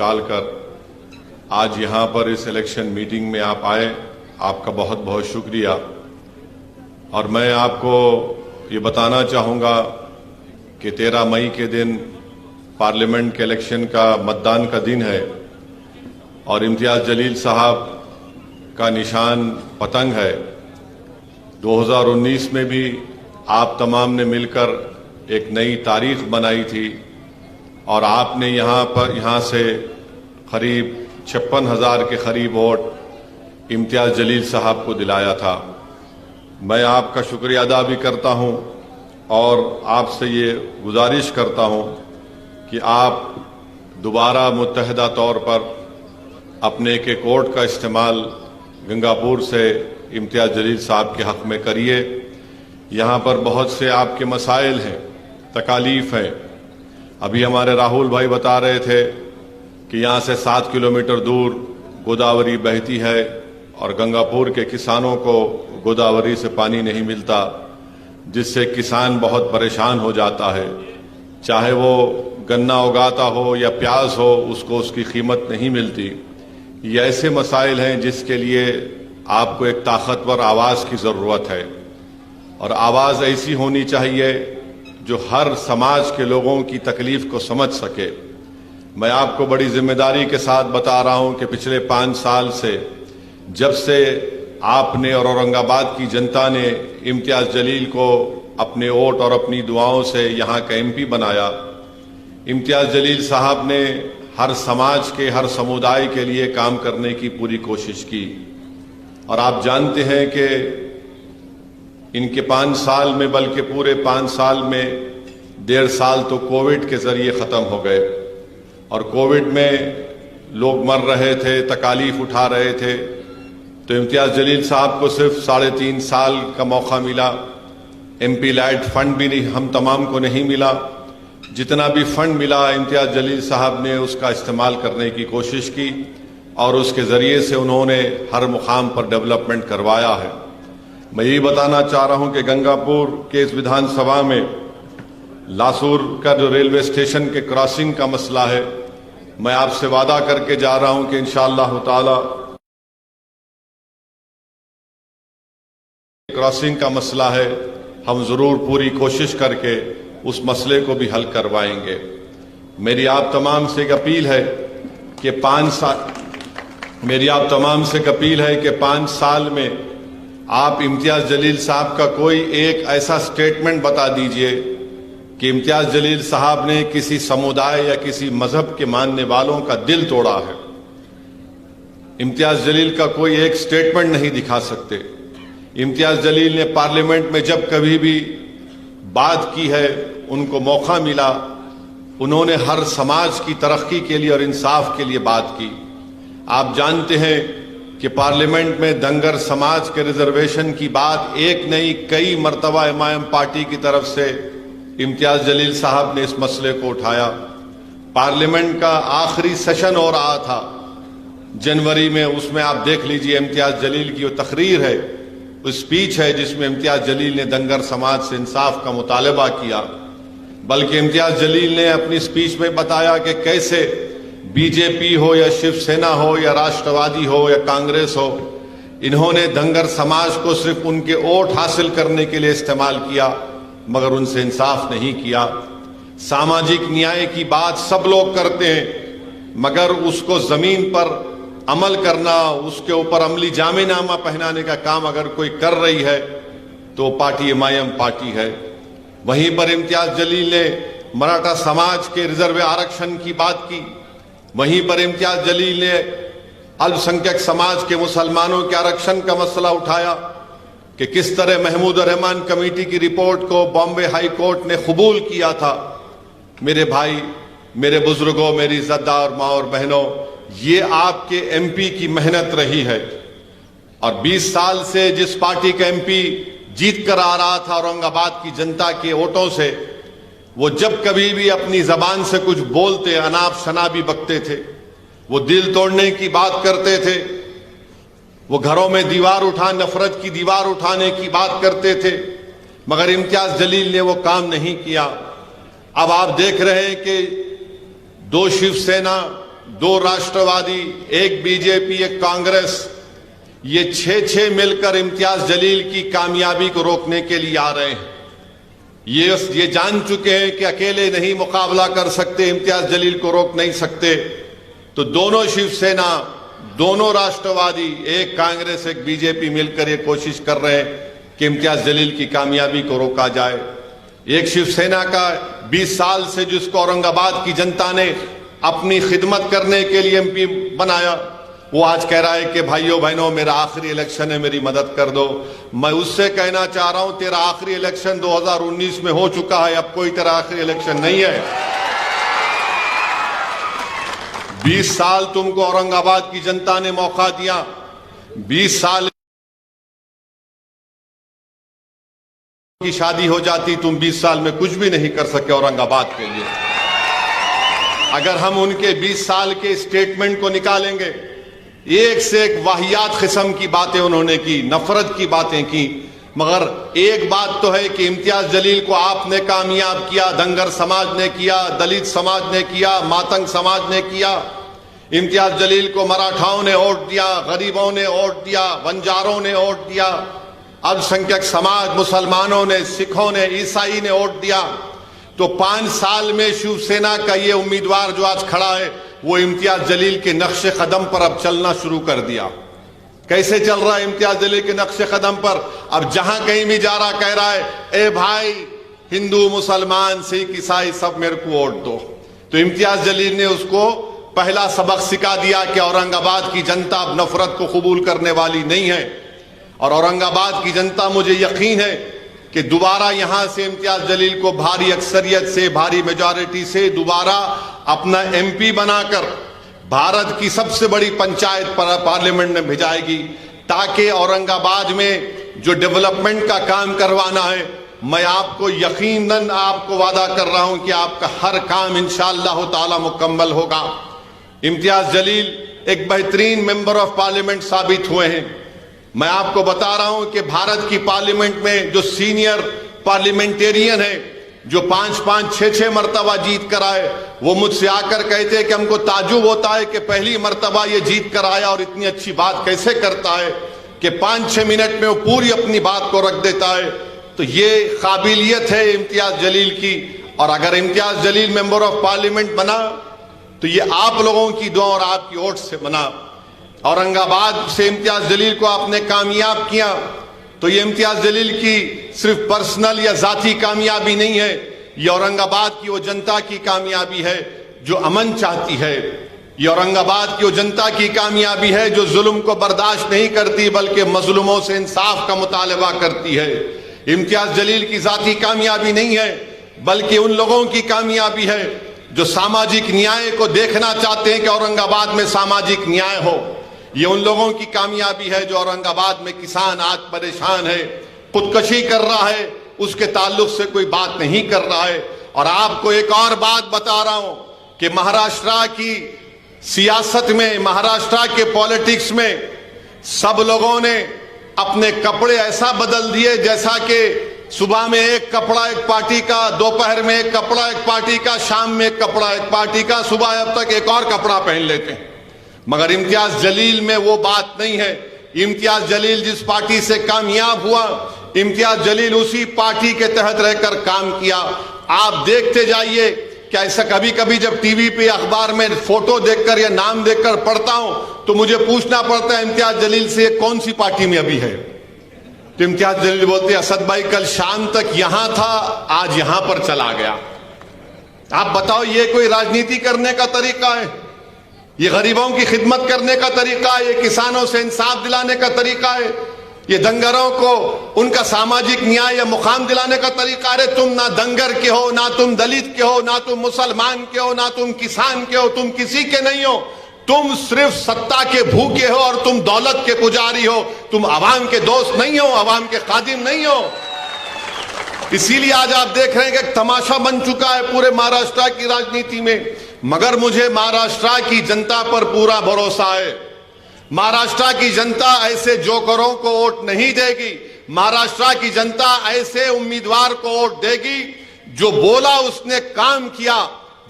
निकालकर आज यहाँ पर इस इलेक्शन मीटिंग में आप आए, आपका बहुत बहुत शुक्रिया। और मैं आपको ये बताना चाहूँगा कि 13 मई के दिन पार्लियामेंट के इलेक्शन का मतदान का दिन है और इम्तियाज़ जलील साहब का निशान पतंग है। 2019 में भी आप तमाम ने मिलकर एक नई तारीख बनाई थी और आपने यहाँ से करीब 56,000 के करीब वोट इम्तियाज़ जलील साहब को दिलाया था। मैं आपका शुक्रिया अदा भी करता हूँ और आपसे ये गुजारिश करता हूँ कि आप दोबारा मुत्तहदा तौर पर अपने के कोर्ट का इस्तेमाल गंगापुर से इम्तियाज़ जलील साहब के हक़ में करिए। यहाँ पर बहुत से आपके मसाइल हैं, तकालीफ हैं। अभी हमारे राहुल भाई बता रहे थे कि यहाँ से 7 किलोमीटर दूर गोदावरी बहती है और गंगापुर के किसानों को गोदावरी से पानी नहीं मिलता, जिससे किसान बहुत परेशान हो जाता है। चाहे वो गन्ना उगाता हो या प्याज हो, उसको उसकी कीमत नहीं मिलती। ये ऐसे मसाइल हैं जिसके लिए आपको एक ताकतवर आवाज़ की ज़रूरत है और आवाज़ ऐसी होनी चाहिए जो हर समाज के लोगों की तकलीफ को समझ सके। मैं आपको बड़ी जिम्मेदारी के साथ बता रहा हूं कि पिछले 5 साल से जब से आपने और औरंगाबाद की जनता ने इम्तियाज़ जलील को अपने वोट और अपनी दुआओं से यहाँ का MP बनाया, इम्तियाज़ जलील साहब ने हर समाज के, हर समुदाय के लिए काम करने की पूरी कोशिश की। और आप जानते हैं कि इनके 5 साल में, बल्कि पूरे 5 साल में 1.5 साल तो कोविड के जरिए ख़त्म हो गए और कोविड में लोग मर रहे थे, तकालीफ उठा रहे थे। तो इम्तियाज़ जलील साहब को सिर्फ 3.5 साल का मौका मिला। MP लाइट फंड भी नहीं, हम तमाम को नहीं मिला। जितना भी फंड मिला इम्तियाज़ जलील साहब ने उसका इस्तेमाल करने की कोशिश की और उसके ज़रिए से उन्होंने हर मुकाम पर डेवलपमेंट करवाया है। मैं यही बताना चाह रहा हूं कि गंगापुर के इस विधानसभा में लासूर का जो रेलवे स्टेशन के क्रॉसिंग का मसला है, मैं आपसे वादा करके जा रहा हूं कि इंशाअल्लाह ताला क्रॉसिंग का मसला है, हम जरूर पूरी कोशिश करके उस मसले को भी हल करवाएंगे। मेरी आप तमाम से एक अपील है कि 5 साल में आप इम्तियाज़ जलील साहब का कोई एक ऐसा स्टेटमेंट बता दीजिए कि इम्तियाज़ जलील साहब ने किसी समुदाय या किसी मजहब के मानने वालों का दिल तोड़ा है। इम्तियाज़ जलील का कोई एक स्टेटमेंट नहीं दिखा सकते। इम्तियाज़ जलील ने पार्लियामेंट में जब कभी भी बात की है, उनको मौका मिला, उन्होंने हर समाज की तरक्की के लिए और इंसाफ के लिए बात की। आप जानते हैं कि पार्लियामेंट में धनगर समाज के रिजर्वेशन की बात एक नहीं कई मरतबा MIM पार्टी की तरफ से इम्तियाज़ जलील साहब ने इस मसले को उठाया। पार्लियामेंट का आखिरी सेशन हो रहा था जनवरी में, उसमें आप देख लीजिए इम्तियाज़ जलील की वो तकरीर है, वो स्पीच है जिसमें इम्तियाज़ जलील ने धनगर समाज से इंसाफ का मुतालबा किया। बल्कि इम्तियाज़ जलील ने अपनी स्पीच में बताया कि कैसे BJP हो या शिवसेना हो या राष्ट्रवादी हो या कांग्रेस हो, इन्होंने धनगर समाज को सिर्फ उनके वोट हासिल करने के लिए इस्तेमाल किया, मगर उनसे इंसाफ नहीं किया। सामाजिक न्याय की बात सब लोग करते हैं, मगर उसको जमीन पर अमल करना, उसके ऊपर अमली जामेनामा पहनाने का काम अगर कोई कर रही है तो पार्टी MIM पार्टी है। वहीं पर इम्तियाज़ जलील ने मराठा समाज के रिजर्व आरक्षण की बात की। वहीं पर इम्तियाज़ जलील ने अल्पसंख्यक समाज के मुसलमानों के आरक्षण का मसला उठाया कि किस तरह महमूद रहमान कमेटी की रिपोर्ट को बॉम्बे हाई कोर्ट ने कबूल किया था। मेरे भाई, मेरे बुजुर्गों, मेरी इज्जतदार माँ और बहनों, ये आपके MP की मेहनत रही है। और 20 साल से जिस पार्टी का MP जीत कर आ रहा था औरंगाबाद की जनता के वोटों से, वो जब कभी भी अपनी जबान से कुछ बोलते, अनाप शनाबी बकते थे, वो दिल तोड़ने की बात करते थे, वो घरों में नफरत की दीवार उठाने की बात करते थे, मगर इम्तियाज़ जलील ने वो काम नहीं किया। अब आप देख रहे हैं कि 2 शिवसेना दो राष्ट्रवादी, एक बीजेपी, एक कांग्रेस, ये 6-6 मिलकर इम्तियाज जलील की कामयाबी को रोकने के लिए आ रहे हैं। ये जान चुके हैं कि अकेले नहीं मुकाबला कर सकते, इम्तियाज जलील को रोक नहीं सकते। तो दोनों शिवसेना, दोनों राष्ट्रवादी, एक कांग्रेस, एक बीजेपी मिलकर ये कोशिश कर रहे हैं कि इम्तियाज जलील की कामयाबी को रोका जाए। एक शिवसेना का 20 साल से जिसको औरंगाबाद की जनता ने अपनी खिदमत करने के लिए एमपी बनाया, वो आज कह रहा है कि भाइयों बहनों मेरा आखिरी इलेक्शन है, मेरी मदद कर दो। मैं उससे कहना चाह रहा हूं तेरा आखिरी इलेक्शन 2019 में हो चुका है, अब कोई तेरा आखिरी इलेक्शन नहीं है। 20 साल तुमको औरंगाबाद की जनता ने मौका दिया, 20 साल की शादी हो जाती, तुम 20 साल में कुछ भी नहीं कर सके औरंगाबाद के लिए। अगर हम उनके 20 साल के स्टेटमेंट को निकालेंगे, एक से एक वाहियात किस्म की बातें उन्होंने की, नफरत की बातें की। मगर एक बात तो है कि इम्तियाज जलील को आपने कामयाब किया, धनगर समाज ने किया, दलित समाज ने किया, मातंग समाज ने किया। इम्तियाज जलील को मराठाओं ने वोट दिया, गरीबों ने वोट दिया, बंजारों ने वोट दिया, अल्पसंख्यक समाज, मुसलमानों ने, सिखों ने, ईसाई ने वोट दिया। तो 5 साल में शिवसेना का ये उम्मीदवार जो आज खड़ा है, वो इम्तियाज जलील के नक्शे कदम पर अब चलना शुरू कर दिया। कैसे चल रहा है इम्तियाज जलील के नक्शे कदम पर? अब जहां कहीं भी जा रहा कह रहा है, ए भाई हिंदू, मुसलमान, सिख, ईसाई सब मेरे को वोट दो। तो इम्तियाज जलील ने उसको पहला सबक सिखा दिया कि औरंगाबाद की जनता अब नफरत को कबूल करने वाली नहीं है। और औरंगाबाद की जनता, मुझे यकीन है कि दोबारा यहां से इम्तियाज जलील को भारी अक्सरियत से, भारी मेजॉरिटी से दोबारा अपना एमपी बनाकर भारत की सबसे बड़ी पंचायत पार्लियामेंट में भेजाएगी, ताकि औरंगाबाद में जो डेवलपमेंट का काम करवाना है, मैं आपको यकीनन आपको वादा कर रहा हूं कि आपका हर काम इंशाअल्लाह ताला मुकम्मल होगा। इम्तियाज जलील एक बेहतरीन मेंबर ऑफ पार्लियामेंट साबित हुए हैं। मैं आपको बता रहा हूं कि भारत की पार्लियामेंट में जो सीनियर पार्लियामेंटेरियन है, जो 5-5, 6-6 मरतबा जीत कर आए, वो मुझसे आकर कहते हैं कि हमको ताजुब होता है कि पहली मरतबा ये जीत कर आया और इतनी अच्छी बात कैसे करता है कि 5-6 मिनट में वो पूरी अपनी बात को रख देता है। तो ये काबिलियत है इम्तियाज जलील की। और अगर Imtiaz Jaleel member of parliament बना तो ये आप लोगों की दुआ और आपकी वोट से बना। औरंगाबाद से इम्तियाज जलील को आपने कामयाब किया, तो ये इम्तियाज जलील की सिर्फ पर्सनल या जाती कामयाबी नहीं है, ये औरंगाबाद की वो जनता की कामयाबी है जो अमन चाहती है। ये औरंगाबाद की वो जनता की कामयाबी है जो जुल्म को बर्दाश्त नहीं करती, बल्कि मजलूमों से इंसाफ का मुतालबा करती है। इम्तियाज जलील की जाती कामयाबी नहीं है, बल्कि उन लोगों की कामयाबी है जो सामाजिक न्याय को देखना चाहते हैं कि औरंगाबाद में सामाजिक न्याय हो। ये उन लोगों की कामयाबी है जो औरंगाबाद में किसान आज परेशान है, खुदकशी कर रहा है, उसके ताल्लुक से कोई बात नहीं कर रहा है। और आपको एक और बात बता रहा हूं कि महाराष्ट्र की सियासत में, महाराष्ट्र के पॉलिटिक्स में सब लोगों ने अपने कपड़े ऐसा बदल दिए जैसा कि सुबह में एक कपड़ा एक पार्टी का, दोपहर में एक कपड़ा एक पार्टी का, शाम में एक कपड़ा एक पार्टी का, सुबह अब तक एक और कपड़ा पहन लेते हैं। मगर इम्तियाज जलील में वो बात नहीं है। इम्तियाज जलील जिस पार्टी से कामयाब हुआ, इम्तियाज जलील उसी पार्टी के तहत रहकर काम किया। आप देखते जाइए कि ऐसा कभी कभी जब टीवी पे अखबार में फोटो देखकर या नाम देखकर पढ़ता हूं तो मुझे पूछना पड़ता है इम्तियाज जलील से कौन सी पार्टी में अभी है। तो इम्तियाज जलील बोलते हैं, असद भाई कल शाम तक यहां था, आज यहां पर चला गया। आप बताओ ये कोई राजनीति करने का तरीका है? ये गरीबों की खिदमत करने का तरीका है? ये किसानों से इंसाफ दिलाने का तरीका है? ये दंगरों को उनका सामाजिक न्याय या मुकाम दिलाने का तरीका? अरे तुम ना दंगर के हो, ना तुम दलित के हो, ना तुम मुसलमान के हो, ना तुम किसान के हो, तुम किसी के नहीं हो। तुम सिर्फ सत्ता के भूखे हो और तुम दौलत के पुजारी हो। तुम अवाम के दोस्त नहीं हो, अवाम के खादिम नहीं हो। इसीलिए आज आप देख रहे हैं कि तमाशा बन चुका है पूरे महाराष्ट्र की राजनीति में। मगर मुझे महाराष्ट्र की जनता पर पूरा भरोसा है। महाराष्ट्र की जनता ऐसे जोकरों को वोट नहीं देगी। महाराष्ट्र की जनता ऐसे उम्मीदवार को वोट देगी जो बोला उसने काम किया,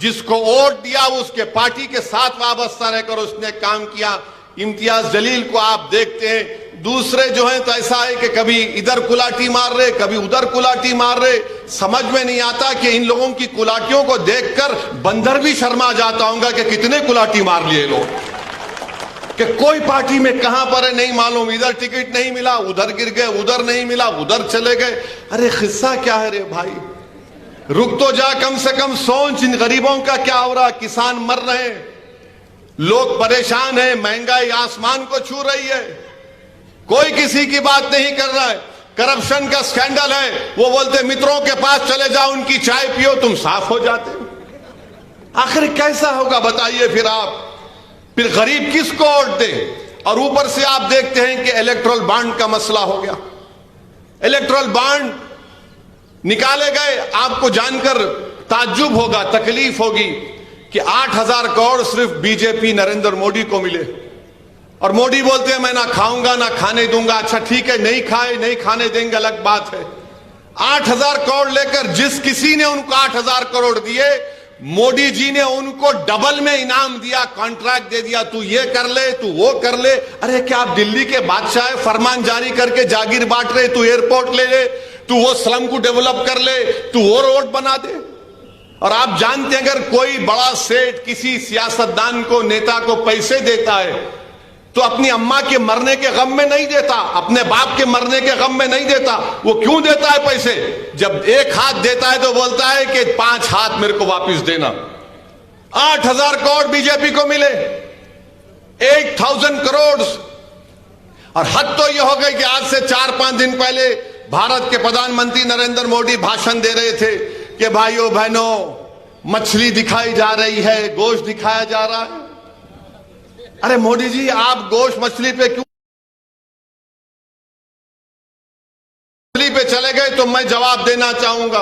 जिसको वोट दिया उसके पार्टी के साथ वाबस्ता रहकर उसने काम किया। इम्तियाज जलील को आप देखते हैं, दूसरे जो हैं तो ऐसा है कि कभी इधर कुलाटी मार रहे, कभी उधर कुलाटी मार रहे। समझ में नहीं आता कि इन लोगों की कुलाटियों को देखकर बंदर भी शर्मा जाता होगा कि कितने कुलाटी मार लिए लोग, कि कोई पार्टी में कहां पर है नहीं मालूम, इधर टिकट नहीं मिला, उधर गिर गए, उधर नहीं मिला, उधर चले गए। अरे किस्सा क्या है रे भाई, रुक तो जा, कम से कम सोच इन गरीबों का क्या हो रहा। किसान मर रहे हैं, लोग परेशान हैं, महंगाई आसमान को छू रही है, कोई किसी की बात नहीं कर रहा है। करप्शन का स्कैंडल है, वो बोलते मित्रों के पास चले जाओ, उनकी चाय पियो, तुम साफ हो जाते। आखिर कैसा होगा बताइए फिर आप, फिर गरीब किसको वोट दे। और ऊपर से आप देखते हैं कि इलेक्टोरल बॉन्ड का मसला हो गया। इलेक्टोरल बॉन्ड निकाले गए, आपको जानकर ताज्जुब होगा, तकलीफ होगी कि 8,000 करोड़ सिर्फ बीजेपी नरेंद्र मोदी को मिले। और मोदी बोलते हैं मैं ना खाऊंगा ना खाने दूंगा। अच्छा ठीक है, नहीं खाए नहीं खाने देंगे अलग बात है। 8,000 करोड़ लेकर जिस किसी ने उनको 8,000 करोड़ दिए, मोदी जी ने उनको डबल में इनाम दिया, कॉन्ट्रैक्ट दे दिया, तू ये कर ले, तू वो कर ले। अरे क्या आप दिल्ली के बादशाह है, फरमान जारी करके जागीर बांट रहे, तू एयरपोर्ट ले ले, तू वो स्लम को डेवलप कर ले, तू वो रोड बना दे। और आप जानते हैं अगर कोई बड़ा सेठ किसी सियासतदान को, नेता को पैसे देता है तो अपनी अम्मा के मरने के गम में नहीं देता, अपने बाप के मरने के गम में नहीं देता। वो क्यों देता है पैसे? जब एक हाथ देता है तो बोलता है कि 5 हाथ मेरे को वापस देना। 8,000 करोड़ बीजेपी को मिले, 8,000 करोड़। और हद तो यह हो गई कि आज से 4-5 दिन पहले भारत के प्रधानमंत्री नरेंद्र मोदी भाषण दे रहे थे कि भाइयों बहनों मछली दिखाई जा रही है, गोश्त दिखाया जा रहा है। अरे मोदी जी, आप गोश्त मछली पे क्यों पे चले गए? तो मैं जवाब देना चाहूंगा।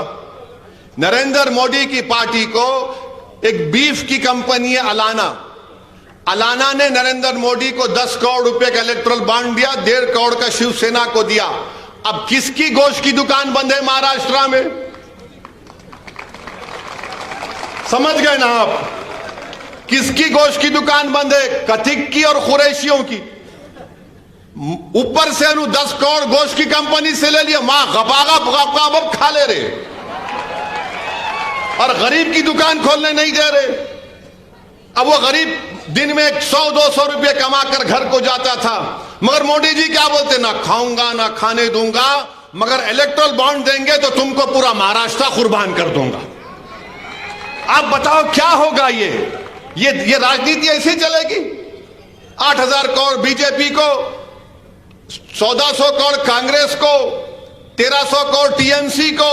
नरेंद्र मोदी की पार्टी को एक बीफ की कंपनी है अलाना, अलाना ने नरेंद्र मोदी को 10 करोड़ रुपए का इलेक्टोरल बॉन्ड दिया, 1.5 करोड़ का शिवसेना को दिया। अब किसकी गोश्त की दुकान बंद है महाराष्ट्र में? समझ गए ना आप? किसकी गोश्त की दुकान बंद है? कथिक की और कुरैशियों की। ऊपर से 10 करोड़ गोश्त की कंपनी से ले लिया, मां गपागप खा ले रहे, और गरीब की दुकान खोलने नहीं दे रहे। अब वो गरीब दिन में 100-200 रुपये कमाकर घर को जाता था, मगर मोदी जी क्या बोलते? ना खाऊंगा ना खाने दूंगा, मगर इलेक्टोरल बॉन्ड देंगे तो तुमको पूरा महाराष्ट्र कुर्बान कर दूंगा। आप बताओ क्या होगा? ये राजनीति ऐसी चलेगी? 8,000 करोड़ बीजेपी को, 1400 करोड़ कांग्रेस को, 1300 करोड़ टीएमसी को,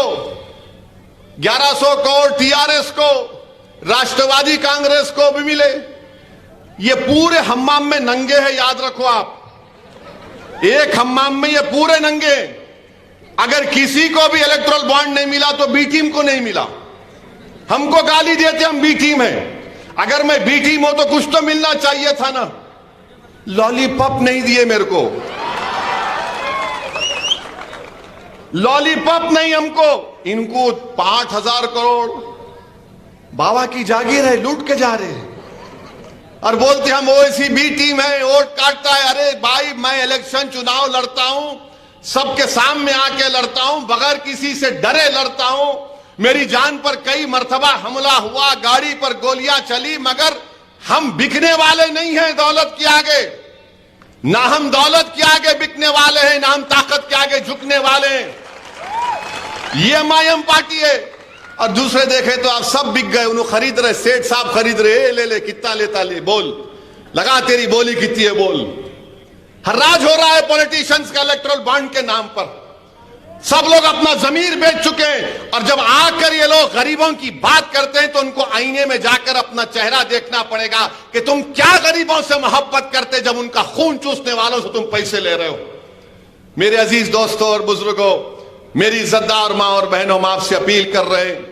1100 करोड़ टीआरएस को, राष्ट्रवादी कांग्रेस को भी मिले। ये पूरे हम्माम में नंगे हैं, याद रखो आप। एक हम्माम में ये पूरे नंगे। अगर किसी को भी इलेक्टोरल बॉन्ड नहीं मिला तो बी टीम को नहीं मिला। हमको गाली देते हम बी टीम हैं। अगर मैं बी टीम हूं तो कुछ तो मिलना चाहिए था ना। लॉलीपॉप नहीं दिए मेरे को, लॉलीपॉप नहीं हमको। इनको 5,000 करोड़ बाबा की जागीर है, लूट के जा रहे हैं और बोलते हम ओवैसी बी टीम है, वोट काटता है। अरे भाई, मैं इलेक्शन चुनाव लड़ता हूं, सबके सामने आके लड़ता हूं, बगैर किसी से डरे लड़ता हूं। मेरी जान पर कई मर्तबा हमला हुआ, गाड़ी पर गोलियां चली, मगर हम बिकने वाले नहीं हैं दौलत के आगे। ना हम दौलत के आगे बिकने वाले हैं, ना हम ताकत के आगे झुकने वाले हैं। ये एमआईएम पार्टी है। और दूसरे देखे तो आप सब बिक गए, उन्होंने खरीद रहे, सेठ साहब खरीद रहे, ले ले कितना लेता ले, बोल लगा, तेरी बोली कितनी है बोल। हर्राज हो रहा है पॉलिटिशियंस का इलेक्टोरल बॉन्ड के नाम पर। सब लोग अपना जमीर बेच चुके हैं। और जब आकर ये लोग गरीबों की बात करते हैं तो उनको आईने में जाकर अपना चेहरा देखना पड़ेगा कि तुम क्या गरीबों से मोहब्बत करते, जब उनका खून चूसने वालों से तुम पैसे ले रहे हो। मेरे अजीज दोस्तों और बुजुर्गों, मेरी इज्जतदार मां और बहनों, हम आपसे अपील कर रहे हैं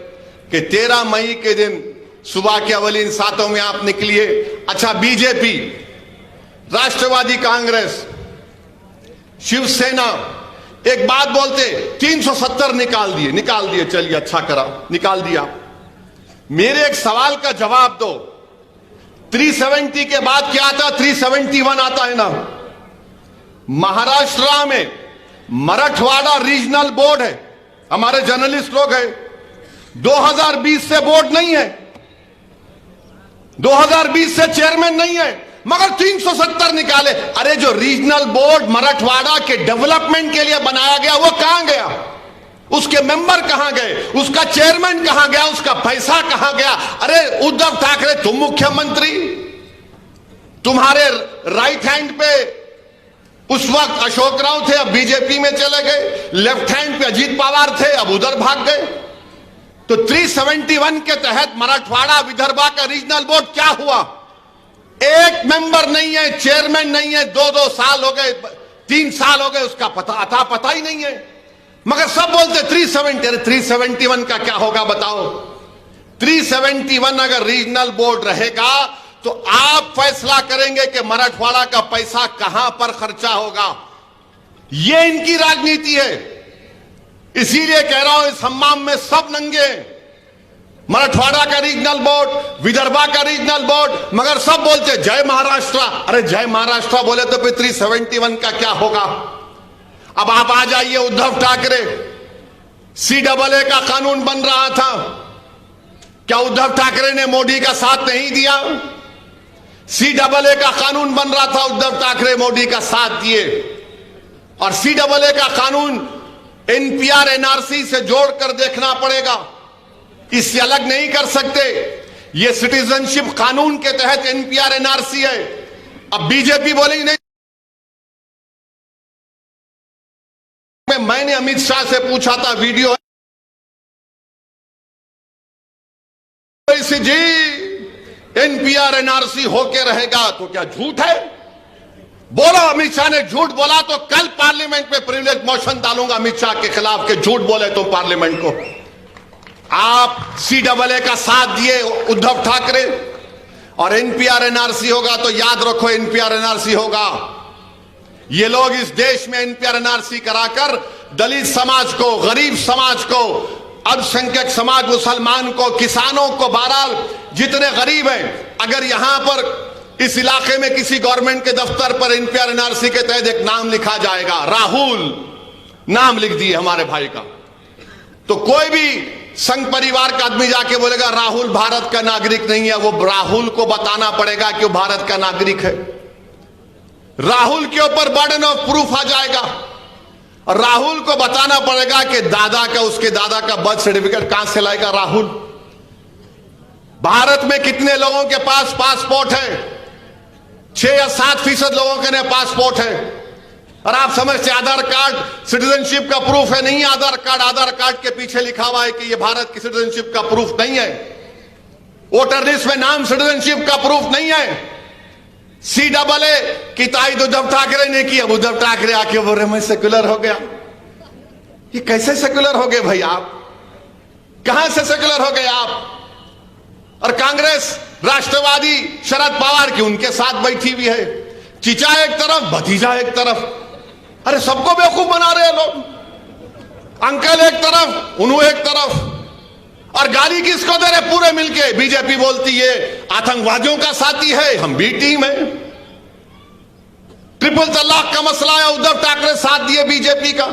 कि 13 मई के दिन सुबह के अवलीन सातों में आप निकलिए। अच्छा, बीजेपी, राष्ट्रवादी कांग्रेस, शिवसेना एक बात बोलते, 370 निकाल दिए, चलिए अच्छा करा, निकाल दिया। मेरे एक सवाल का जवाब दो। 370 के बाद क्या आता? 371 आता है ना। महाराष्ट्र में मराठवाड़ा रीजनल बोर्ड है, हमारे जर्नलिस्ट लोग हैं। 2020 से बोर्ड नहीं है, 2020 से चेयरमैन नहीं है, मगर 370 निकाले। अरे जो रीजनल बोर्ड मराठवाड़ा के डेवलपमेंट के लिए बनाया गया वो कहां गया? उसके मेंबर कहां गए? उसका चेयरमैन कहां गया? उसका पैसा कहां गया? अरे उद्धव ठाकरे तुम मुख्यमंत्री, तुम्हारे राइट हैंड पे उस वक्त अशोक राव थे, अब बीजेपी में चले गए। लेफ्ट हैंड पे अजीत पवार थे, अब उधर भाग गए। तो 371 के तहत मराठवाड़ा विदर्भा का रीजनल बोर्ड क्या हुआ? एक मेंबर नहीं है, चेयरमैन नहीं है, 2-2 साल हो गए, 3 साल हो गए, उसका पता ही नहीं है। मगर सब बोलते 370। अरे 371 का क्या होगा बताओ? 371 अगर रीजनल बोर्ड रहेगा तो आप फैसला करेंगे कि मराठवाड़ा का पैसा कहां पर खर्चा होगा। यह इनकी राजनीति है। इसीलिए कह रहा हूं इस हम्माम में सब नंगे। मराठवाड़ा का रीजनल बोर्ड, विदर्भा का रीजनल बोर्ड, मगर सब बोलते जय महाराष्ट्र। अरे जय महाराष्ट्र बोले तो फिर 371 का क्या होगा? अब आप आ जाइए उद्धव ठाकरे, CAA का कानून बन रहा था, क्या उद्धव ठाकरे ने मोदी का साथ नहीं दिया? CAA का कानून बन रहा था, उद्धव ठाकरे मोदी का साथ दिए। और CAA का कानून NPR NRC से जोड़कर देखना पड़ेगा, इससे अलग नहीं कर सकते। यह सिटीजनशिप कानून के तहत NPR NRC है। अब बीजेपी बोलेगी नहीं। मैंने अमित शाह से पूछा था, वीडियो जी NPR NRC होके रहेगा तो क्या झूठ है? बोलो अमित शाह ने झूठ बोला तो कल पार्लियामेंट में प्रिविलेज मोशन डालूंगा अमित शाह के खिलाफ के झूठ बोले तो पार्लियामेंट को। आप CAA का साथ दिए उद्धव ठाकरे, और NPR NRC होगा तो याद रखो NPR NRC होगा। ये लोग इस देश में NPR NRC कराकर दलित समाज को, गरीब समाज को, अल्पसंख्यक समाज, मुसलमान को, किसानों को, बहरहाल जितने गरीब हैं, अगर यहां पर इस इलाके में किसी गवर्नमेंट के दफ्तर पर NPR NRC के तहत एक नाम लिखा जाएगा, राहुल नाम लिख दिए हमारे भाई का, तो कोई भी संघ परिवार का आदमी जाके बोलेगा राहुल भारत का नागरिक नहीं है। वो राहुल को बताना पड़ेगा कि वो भारत का नागरिक है। राहुल के ऊपर बर्डन ऑफ प्रूफ आ जाएगा और राहुल को बताना पड़ेगा कि दादा का, उसके दादा का बर्थ सर्टिफिकेट कहां से लाएगा राहुल। भारत में कितने लोगों के पास पासपोर्ट है? 6 या 7% लोगों के पासपोर्ट है। और आप समझते आधार कार्ड सिटीजनशिप का प्रूफ है? नहीं आधार कार्ड के पीछे लिखा हुआ है कि यह भारत की सिटीजनशिप का प्रूफ नहीं है। वोटर लिस्ट में नाम सिटीजनशिप का प्रूफ नहीं है। CAA की तारीफ उद्धव ठाकरे ने की। अब उद्धव ठाकरे आके बोल रहे मैं सेक्युलर हो गया। ये कैसे सेक्युलर हो गए भाई आप? कहां से सेक्युलर हो गए आप? और कांग्रेस राष्ट्रवादी शरद पवार की उनके साथ बैठी हुई है। चीचा एक तरफ, भतीजा एक तरफ। अरे सबको बेवकूफ बना रहे हैं लोग। अंकल एक तरफ, उन्हों एक तरफ। और गाली किसको दे रहे? पूरे मिलके। बीजेपी बोलती है आतंकवादियों का साथी है, हम भी टीम है। ट्रिपल तलाक का मसला है, उद्धव ठाकरे साथ दिए बीजेपी का।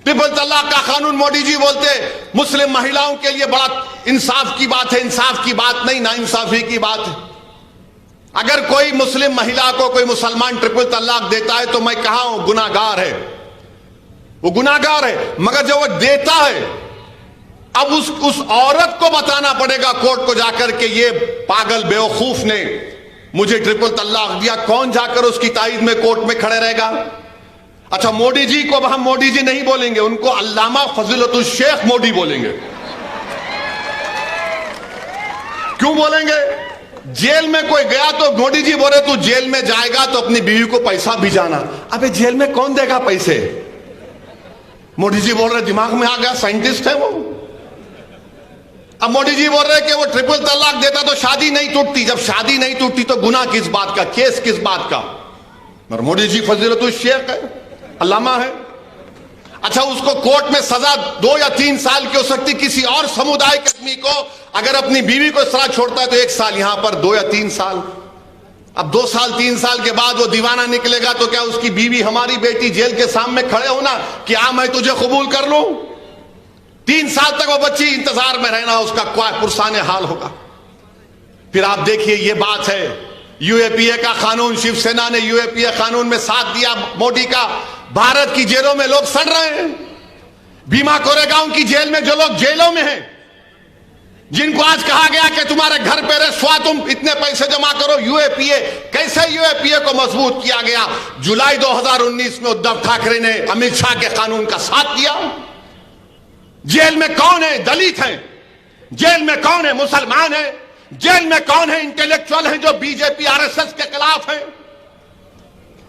ट्रिपल तलाक का कानून मोदी जी बोलते मुस्लिम महिलाओं के लिए बड़ा इंसाफ की बात है। इंसाफ की बात नहीं, नाइंसाफी की बात है। अगर कोई मुस्लिम महिला को कोई मुसलमान ट्रिपल तलाक देता है तो मैं कहा हूं गुनाहगार है, वो गुनाहगार है। मगर जब वो देता है, अब उस औरत को बताना पड़ेगा कोर्ट को जाकर के ये पागल बेवकूफ ने मुझे ट्रिपल तलाक दिया। कौन जाकर उसकी ताईद में कोर्ट में खड़े रहेगा? अच्छा, मोदी जी को हम मोदी जी नहीं बोलेंगे, उनको अल्लामा फजीलतुल शेख मोदी बोलेंगे। क्यों बोलेंगे? जेल में कोई गया तो मोदी जी बोले तू जेल में जाएगा तो अपनी बीवी को पैसा भिजाना। अबे जेल में कौन देगा पैसे? मोदी जी बोल रहे दिमाग में आ गया, साइंटिस्ट है वो। अब मोदी जी बोल रहे कि वो ट्रिपल तलाक देता तो शादी नहीं टूटती। जब शादी नहीं टूटती तो गुनाह किस बात का, केस किस बात का? और मोदी जी फजीलतुल शेख है, अल्लामा है। अच्छा, उसको कोर्ट में सजा 2 या 3 साल की हो सकती। किसी और समुदाय के आदमी को अगर अपनी बीवी को इस तरह छोड़ता है तो 1 साल, यहां पर 2 या 3 साल। अब 2 साल 3 साल के बाद वो दीवाना निकलेगा तो क्या उसकी बीवी, हमारी बेटी जेल के सामने खड़े होना कि आ मैं तुझे कबूल कर लूं? 3 साल तक वो बच्ची इंतजार में रहना, उसका क्या पुरसाने हाल होगा। फिर आप देखिए, ये बात है यूएपीए का कानून, शिवसेना ने यूएपीए कानून में साथ दिया मोदी का। भारत की जेलों में लोग सड़ रहे हैं। भीमा कोरेगांव की जेल में जो लोग जेलों में हैं, जिनको आज कहा गया कि तुम्हारे घर पे रेस्ट हुआ, तुम इतने पैसे जमा करो। यूएपीए, कैसे यूएपीए को मजबूत किया गया? जुलाई 2019 में उद्धव ठाकरे ने अमित शाह के कानून का साथ दिया। जेल में कौन है? दलित हैं। जेल में कौन है? मुसलमान है। जेल में कौन है? इंटेलेक्चुअल हैं जो बीजेपी आरएसएस के खिलाफ हैं।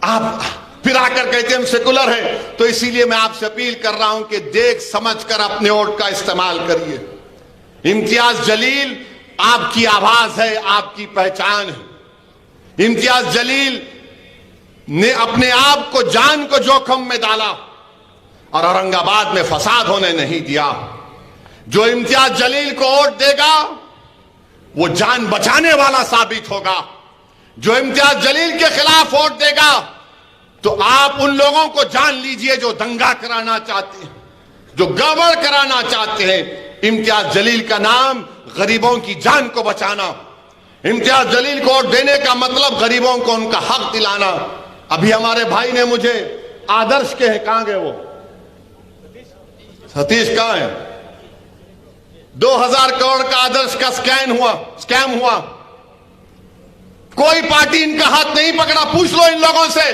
आप फिर आकर कहते हैं हम सेकुलर हैं। तो इसीलिए मैं आपसे अपील कर रहा हूं कि देख समझकर अपने वोट का इस्तेमाल करिए। इम्तियाज जलील आपकी आवाज है, आपकी पहचान है। इम्तियाज जलील ने अपने आप को, जान को जोखिम में डाला और औरंगाबाद में फसाद होने नहीं दिया। जो इम्तियाज जलील को वोट देगा वो जान बचाने वाला साबित होगा। जो इम्तियाज जलील के खिलाफ वोट देगा तो आप उन लोगों को जान लीजिए जो दंगा कराना चाहते हैं, जो गड़बड़ कराना चाहते हैं। इम्तियाज जलील का नाम गरीबों की जान को बचाना। इम्तियाज जलील को वोट देने का मतलब गरीबों को उनका हक दिलाना। अभी हमारे भाई ने मुझे आदर्श के हैं, कहां गए वो? सतीश कहां है? 2000 करोड़ का आदर्श का स्कैम हुआ। कोई पार्टी इनका हाथ नहीं पकड़ा। पूछ लो इन लोगों से।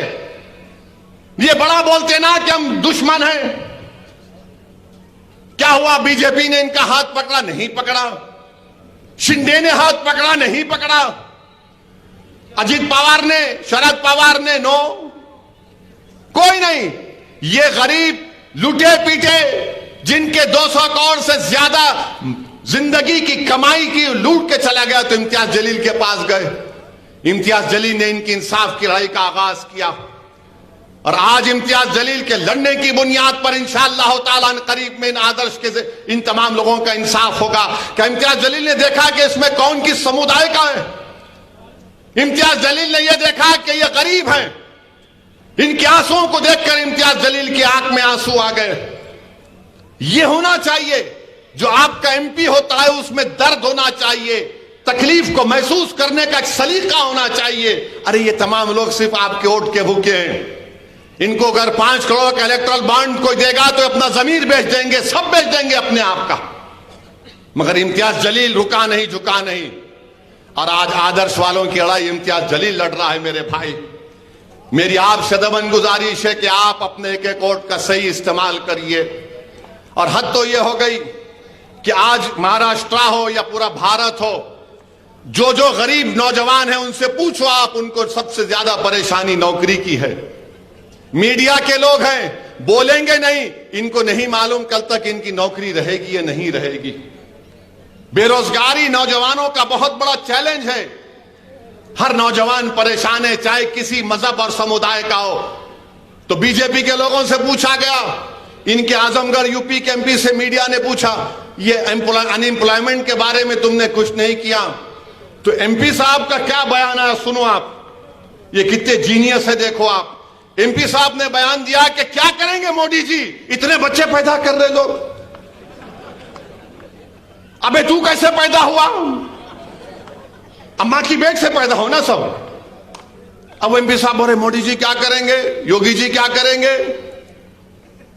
ये बड़ा बोलते ना कि हम दुश्मन हैं। क्या हुआ? बीजेपी ने इनका हाथ पकड़ा? नहीं पकड़ा। शिंदे ने हाथ पकड़ा? नहीं पकड़ा। अजित पवार ने, शरद पवार ने? नो, कोई नहीं। ये गरीब लुटे पीटे, जिनके 200 करोड़ से ज्यादा जिंदगी की कमाई की लूट के चला गया, तो इम्तियाज जलील के पास गए। इम्तियाज जलील ने इनकी इंसाफ की लड़ाई का आगाज किया और आज इम्तियाज जलील के लड़ने की बुनियाद पर इंशाअल्लाह ताला करीब में इन आदर्श के इन तमाम लोगों का इंसाफ होगा। क्या इम्तियाज जलील ने देखा कि इसमें कौन किस समुदाय का है? इम्तियाज जलील ने यह देखा कि ये गरीब हैं। इनके आंसुओं को देखकर इम्तियाज जलील की आंख में आंसू आ गए। यह होना चाहिए। जो आपका एमपी होता है उसमें दर्द होना चाहिए, तकलीफ को महसूस करने का एक सलीका होना चाहिए। अरे ये तमाम लोग सिर्फ आपके वोट के भूखे हैं। इनको अगर 5 करोड़ का इलेक्ट्रल बॉन्ड कोई देगा तो अपना जमीर बेच देंगे, सब बेच देंगे अपने आप का। मगर इम्तियाज जलील रुका नहीं, झुका नहीं। और आज आदर्श वालों की लड़ाई इम्तियाज जलील लड़ रहा है। मेरे भाई, मेरी आपसे दमन गुजारिश है कि आप अपने एक वोट का सही इस्तेमाल करिए। और हद तो यह हो गई कि आज महाराष्ट्र हो या पूरा भारत हो, जो जो गरीब नौजवान हैं उनसे पूछो आप, उनको सबसे ज्यादा परेशानी नौकरी की है। मीडिया के लोग हैं, बोलेंगे नहीं। इनको नहीं मालूम कल तक इनकी नौकरी रहेगी या नहीं रहेगी। बेरोजगारी नौजवानों का बहुत बड़ा चैलेंज है। हर नौजवान परेशान है, चाहे किसी मजहब और समुदाय का हो। तो बीजेपी के लोगों से पूछा गया, इनके आजमगढ़ यूपी के एमपी से मीडिया ने पूछा, ये अनएम्प्लॉयमेंट के बारे में तुमने कुछ नहीं किया। तो एमपी साहब का क्या बयान है, सुनो आप। ये कितने जीनियस है, देखो आप। एमपी साहब ने बयान दिया कि क्या करेंगे मोदी जी, इतने बच्चे पैदा कर रहे लोग। अबे तू कैसे पैदा हुआ? अम्मा की पेट से पैदा होना सब। अब एमपी साहब बोले मोदी जी क्या करेंगे, योगी जी क्या करेंगे?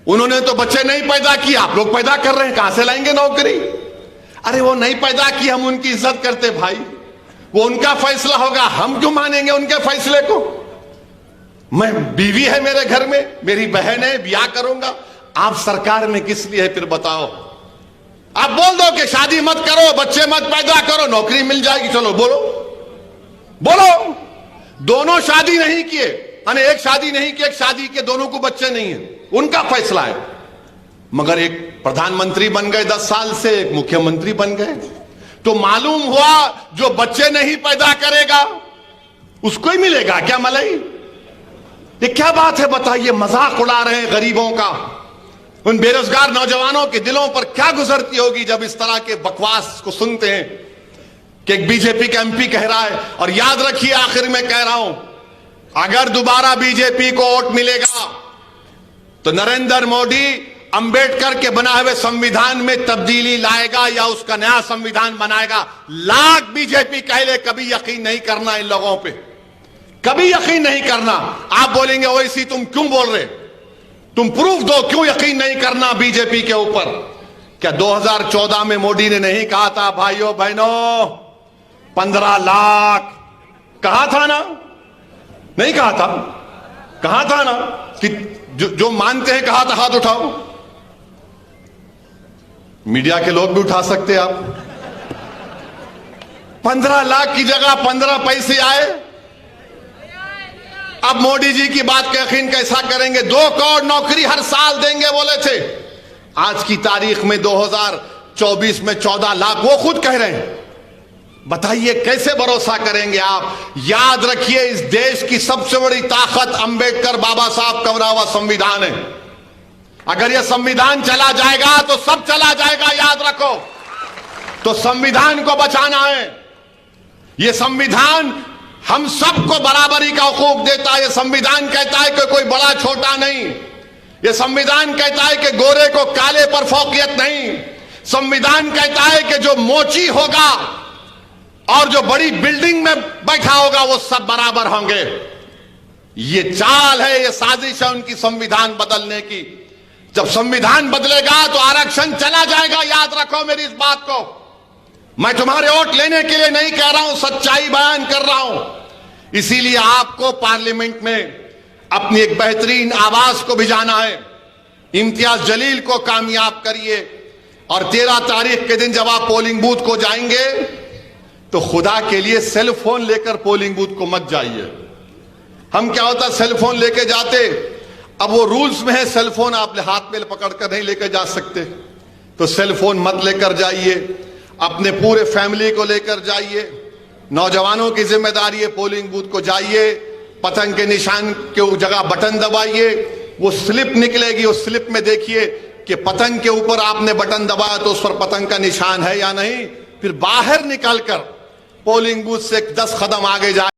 उन्होंने तो बच्चे नहीं पैदा किए, आप लोग पैदा कर रहे हैं, कहां से लाएंगे नौकरी? अरे वो नहीं पैदा की, हम उनकी इज्जत करते भाई। वो उनका फैसला होगा, हम क्यों मानेंगे उनके फैसले को? मैं बीवी है मेरे घर में, मेरी बहन है, ब्याह करूंगा। आप सरकार में किस लिए है फिर बताओ? आप बोल दो कि शादी मत करो, बच्चे मत पैदा करो, नौकरी मिल जाएगी। चलो बोलो बोलो। दोनों शादी नहीं किए, यानी एक शादी नहीं की, एक शादी के दोनों को बच्चे नहीं है, उनका फैसला है। मगर एक प्रधानमंत्री बन गए 10 साल से, एक मुख्यमंत्री बन गए, तो मालूम हुआ जो बच्चे नहीं पैदा करेगा उसको ही मिलेगा क्या मलाई? ये क्या बात है बताइए? मजाक उड़ा रहे हैं गरीबों का। उन बेरोजगार नौजवानों के दिलों पर क्या गुजरती होगी जब इस तरह के बकवास को सुनते हैं कि एक बीजेपी का एमपी कह रहा है। और याद रखिए, आखिर में कह रहा हूं, अगर दोबारा बीजेपी को वोट मिलेगा तो नरेंद्र मोदी अंबेडकर के बनाए हुए संविधान में तब्दीली लाएगा या उसका नया संविधान बनाएगा। लाख बीजेपी कह ले, कभी यकीन नहीं करना इन लोगों पे, कभी यकीन नहीं करना। आप बोलेंगे ओवैसी तुम क्यों बोल रहे, तुम प्रूफ दो, क्यों यकीन नहीं करना बीजेपी के ऊपर। क्या 2014 में मोदी ने नहीं कहा था भाइयों बहनों 15 लाख, कहा था ना, नहीं कहा था, कहा था ना कि जो मानते हैं कहा था हाथ उठाओ। मीडिया के लोग भी उठा सकते हैं आप। 15 लाख की जगह 15 पैसे आए। अब मोदी जी की बात का यकीन कैसा करेंगे। 2 करोड़ नौकरी हर साल देंगे बोले थे, आज की तारीख में 2024 में 14 लाख वो खुद कह रहे हैं। बताइए कैसे भरोसा करेंगे आप। याद रखिए, इस देश की सबसे बड़ी ताकत अंबेडकर बाबा साहब का बना हुआ संविधान है। अगर यह संविधान चला जाएगा तो सब चला जाएगा, याद रखो। तो संविधान को बचाना है। यह संविधान हम सबको बराबरी का हकूक देता है। यह संविधान कहता है कि कोई बड़ा छोटा नहीं। यह संविधान कहता है कि गोरे को काले पर फौकियत नहीं। संविधान कहता है कि जो मोची होगा और जो बड़ी बिल्डिंग में बैठा होगा वो सब बराबर होंगे। ये चाल है, ये साजिश है उनकी संविधान बदलने की। जब संविधान बदलेगा तो आरक्षण चला जाएगा, याद रखो मेरी इस बात को। मैं तुम्हारे वोट लेने के लिए नहीं कह रहा हूं, सच्चाई बयान कर रहा हूं। इसीलिए आपको पार्लियामेंट में अपनी एक बेहतरीन आवाज को भिजाना है। इम्तियाज जलील को कामयाब करिए और 13 तारीख के दिन जब आप पोलिंग बूथ को जाएंगे तो खुदा के लिए सेल फोन लेकर पोलिंग बूथ को मत जाइए। हम क्या होता सेल फोन लेके जाते, अब वो रूल्स में है सेल फोन आप हाथ में पकड़कर नहीं लेकर जा सकते, तो सेल फोन मत लेकर जाइए। अपने पूरे फैमिली को लेकर जाइए। नौजवानों की जिम्मेदारी है, पोलिंग बूथ को जाइए, पतंग के निशान के जगह बटन दबाइए, वो स्लिप निकलेगी, उस स्लिप में देखिए कि पतंग के ऊपर आपने बटन दबाया तो उस पर पतंग का निशान है या नहीं। फिर बाहर निकलकर पोलिंग बूथ से 10 कदम आगे जाए।